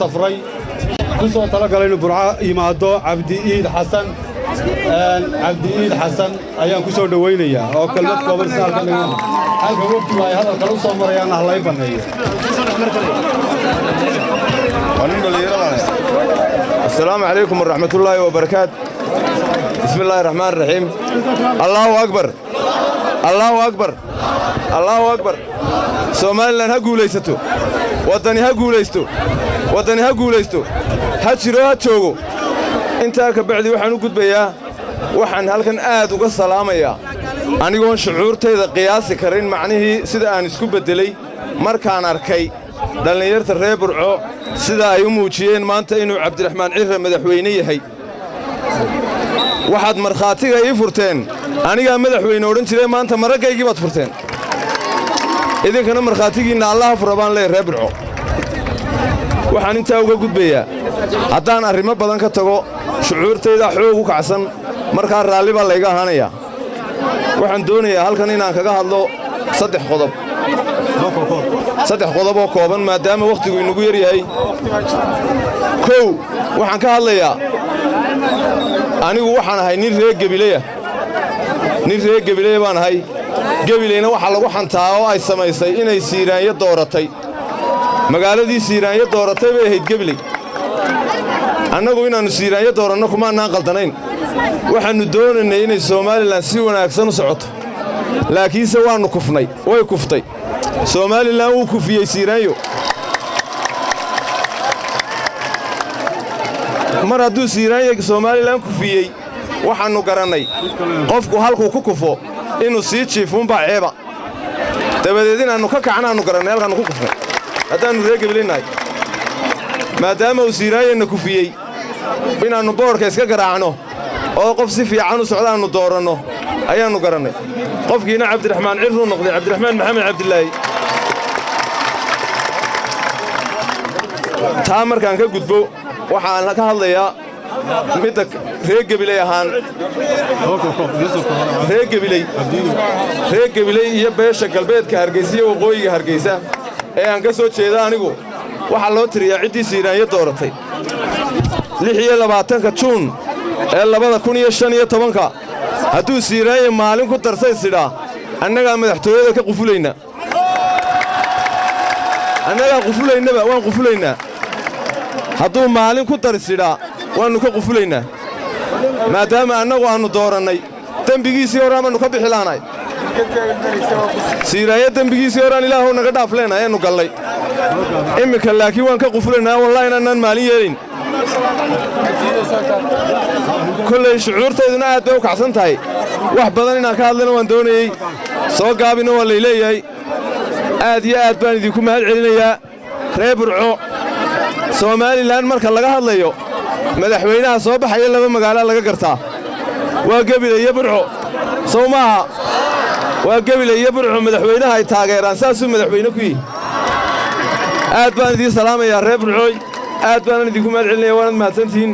صفري كسو طلقة لينو برعاء يمادو عبدي حسن عبدي حسن أيام كسو دوينيا أو كلمة كوبر سال كلمة هل كوبر تواي هذا كلام صمر يا نهلا يبنيه السلام عليكم ورحمة الله وبركاته. بسم الله الرحمن الرحيم. الله أكبر الله أكبر الله أكبر. سوماليلاند ha guulaysato wadani ha guulaysto wadani ha guulaysto ha jiro ha joogo inta ka bacdi waxaan u gudbayaa waxaan halkan aad uga salaamayaa anigoon shucuurtayda qiyaasi karin macnihii sida aan isku bedelay markaan arkay dhalinyarta reer Burco sida ay u muujiyeen maanta inuu Cabdiraxmaan Cirre madaxweyne yahay waxaad markhaatiga ii furteen aniga madaxweyne oran jiray maanta maragaygii baad furteen idinkana markhaatigiina Allah furabaan leeyahay reer Burco waxaan inta uga gudbayaa haddaan arrimo badan ka tago shucuurtayda xoog u kacsan markaa raalli baa layga ahaanayaa waxaan doonayaa halkan inaan kaga hadlo saddex qodob oo kooban maadaama waqtigu inagu yar yahay kow waxaan ka hadlayaa anigu waxaan ahay nin reer Gabiley baan ahay Gabileyna waxa lagu xantaa oo ay samaysay inay Siiraanyo dooratay magaaladii Siiraanyo dooratay bay ahayd Gabiley annagu inaanu Siiraanyo dooranno kuma aanan qaldanayn waxaanu doonaynay inay Soomaaliland si wanaagsan u socoto laakiinse waanu kufnay way kuftay Soomaaliland uu kufiyay Siiraanyo mar hadduu Siiraanyo Soomaaliland kufiyay waxaanu garanay qofku halkuu ku kufo inuu sii jiifun baa ceeba dabadeed inaanu ka kacnaanu garanay halkaanu ku kufnay haddaanu reer Gabileynahay maadaama uu Siiraanyo kufiyay inaanu boorka iska garaacno oo qof si fiican u socdaanu dooranno ayaanu garanay qofkiina Cabdiraxmaan Cirre noqday Cabdiraxmaan Maxamed Cabdilaahi taa markaan ka gudbo waxaan ka hadlayaa midda reer Gabiley ahaan reer Gabiley iyo beesha galbeedka Hargeysa iyo waqooyiga Hargeysa ee aan ka soo jeedo anigu waxa loo tiriyaa ciddii Siiraanyo dooratay 26 Juun ee 2015 hadduu Siiraanyo maalin ku darsay sidhaa annaga madaxtooyada ka qufulayna waan qufulaynaa hadduu maalin ku darsidhaa waanu ka qufulaynaa maadaama annagu aanu doorannay dembigiisii hore aanu ka bixi laanahay Siiraanyo dembigiisii hore ilaahu naga dhaaf leenahay aanu gallay imika laakiin waan ka qufulaynaa wallahi inaan maalin yeelin kullay shucuurtayduna aad bay u kacsan tahay wax badan inaan ka hadlana waan doonayay soo gaabina waa leeyahay aad iyo aad baan idinku mahad celinayaa reer Burco Soomaaliland marka laga hadlayo madaxweynaha soo baxaya laba magaalo laga gartaa waa Gabiley iyo Burco Soomaha waa Gabiley iyo Burco madaxweynaha ay taageeraan saasuu madaxweyne ku yahay aad baan idin salaamayaa reer Burco aad baan idinku mahad celinayaa waana mahadsantihiin